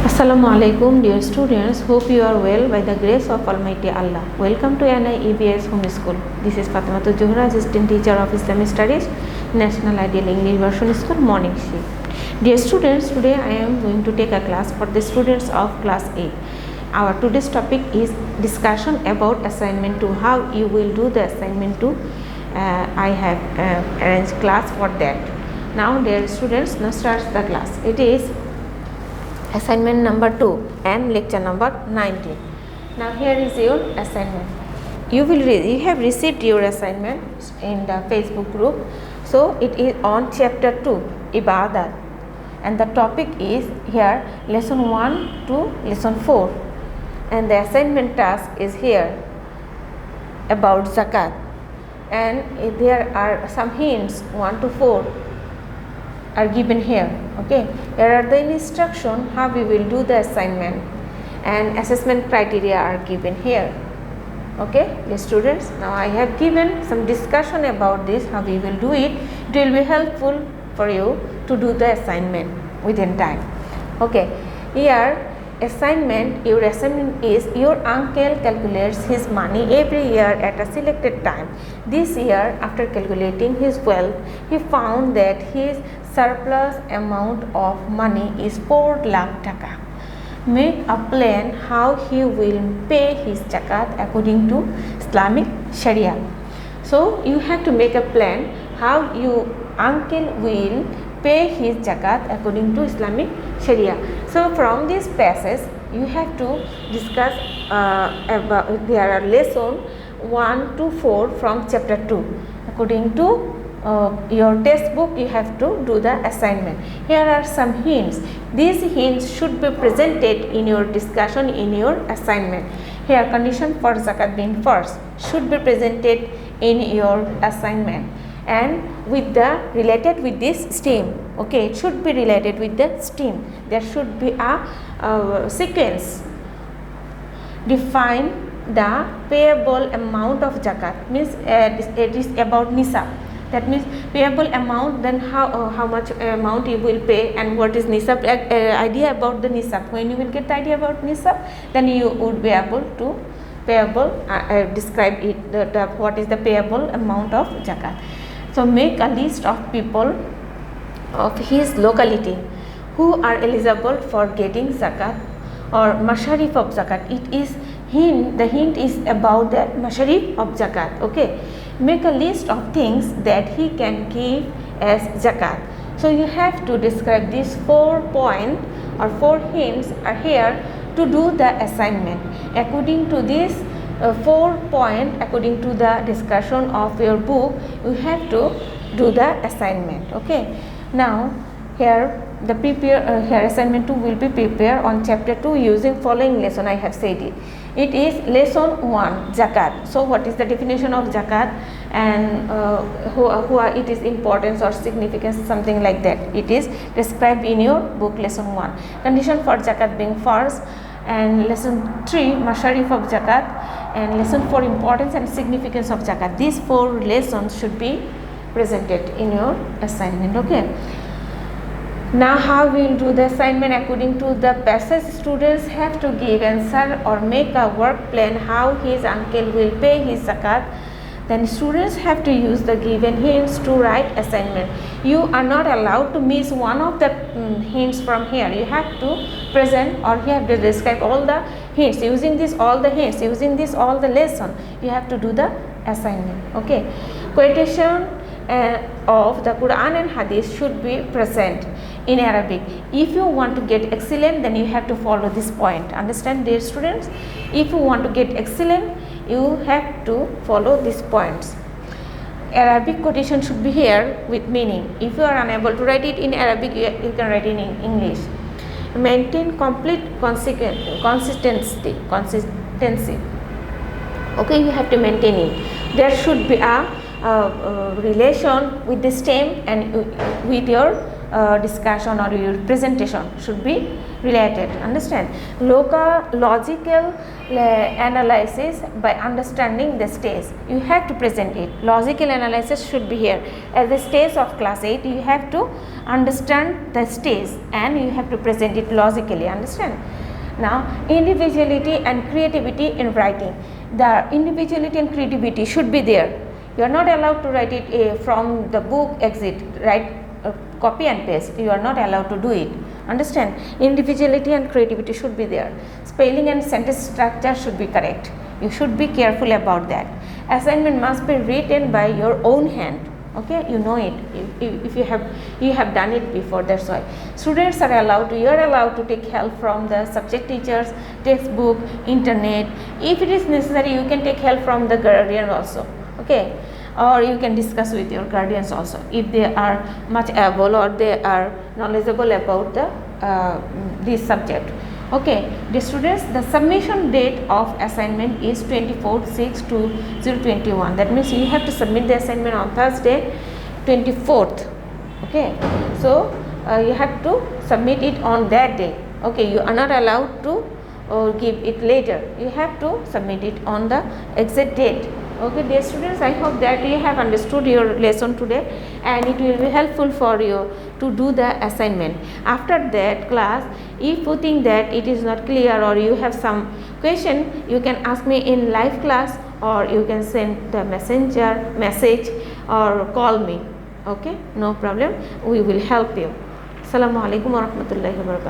Assalamu alaikum, dear students. Hope you are well by the grace of Almighty Allah. Welcome to NIEBS Home School. This is Fatematuj Johora, Assistant Teacher of Islamic Studies, National Ideal English Version School, Morning Shift. Dear students, today I am going to take a class for the students of Class A. Our today's topic is discussion about assignment 2. How you will do the assignment 2. I have arranged class for that. Now, dear students, now starts the class. It is assignment number 2 and lecture number 19. Now here is your assignment. You have received your assignment in the Facebook group. So it is on chapter 2, Ibadat, and the topic is here lesson 1 to lesson 4, and the assignment task is here about zakat, and there are some hints 1 to 4 are given here. Okay, here are the instruction how we will do the assignment, and assessment criteria are given here. Okay, dear students, now I have given some discussion about this, how we will do it. It will be helpful for you to do the assignment within time. Okay, here your assignment is your uncle calculates his money every year at a selected time. This year, after calculating his wealth, he found that his surplus amount of money is 4 lakh taka. Make a plan how he will pay his zakat according to Islamic Sharia. So you have to make a plan how your uncle will pay his zakat according to Islamic Sharia. So from this passage you have to discuss about there are lesson 1 to 4 from chapter 2. According to your textbook, you have to do the assignment. Here are some hints. These hints should be presented in your discussion in your assignment. Here condition for zakat being first should be presented in your assignment, and with the related with this stream. Okay, it should be related with the stream. There should be a sequence. Define the payable amount of zakat, means it is about nisab. That means payable amount, then how much amount you will pay, and what is nisab, idea about the nisab. When you will get the idea about nisab, then you would be able to describe it, what is the payable amount of zakat. So make a list of people of his locality who are eligible for getting zakat or masharif of zakat. The hint is about the masharif of zakat. Okay, make a list of things that he can give as zakat. So you have to describe these 4 points or 4 hints are here to do the assignment. According to this 4 points, according to the discussion of your book, you have to do the assignment. Okay, now here the here assignment 2 will be prepared on chapter 2 using following lesson. I have said it. It is lesson 1, zakat. So what is the definition of zakat, and it is importance or significance, something like that. It is described in your book lesson 1. Condition for zakat being first, and lesson 3 masharif of zakat, and lesson 4 importance and significance of zakat. These 4 lessons should be presented in your assignment. Okay, now how we will do the assignment according to the passage. Students have to give answer or make a work plan how his uncle will pay his zakat. Then students have to use the given hints to write assignment. You are not allowed to miss one of the hints from here. You have to present, or you have to describe all the hints. Using this all the hints, using this all the lesson, you have to do the assignment. Okay, quotation of the Quran and Hadith should be present in Arabic. If you want to get excellent, then you have to follow this point. Understand, dear students? If you want to get excellent, you have to follow these points. Arabic quotation should be here with meaning. If you are unable to write it in Arabic, you can write it in English. Maintain complete consistency. Okay, you have to maintain it. There should be a relation with the stem and with your discussion or your presentation should be related. Understand? Logical analysis by understanding the stage. You have to present it. Logical analysis should be here. At the stage of class 8, you have to understand the stage and you have to present it logically. Understand? Now, individuality and creativity in writing. The individuality and creativity should be there. You are not allowed to write it from the book exit, write copy and paste. You are not allowed to do it. Understand? Individuality and creativity should be there. Spelling and sentence structure should be correct. You should be careful about that. Assignment must be written by your own hand. Okay, you know it. If you have done it before, that's why. Students are allowed to, you are allowed to take help from the subject teachers, textbook, internet. If it is necessary, you can take help from the guardian also. Okay, or you can discuss with your guardians also if they are much able or they are knowledgeable about the this subject. Okay, dear students, the submission date of assignment is 24/6/2021. That means you have to submit the assignment on Thursday 24th. Okay, so you have to submit it on that day. Okay, you are not allowed to give it later. You have to submit it on the exact date. Okay, dear students, I hope that you have understood your lesson today and it will be helpful for you to do the assignment. After that class, if you think that it is not clear or you have some question, you can ask me in live class or you can send the message or call me. Okay, no problem, we will help you. Assalamu alaikum wa rahmatullahi wa barakatuh.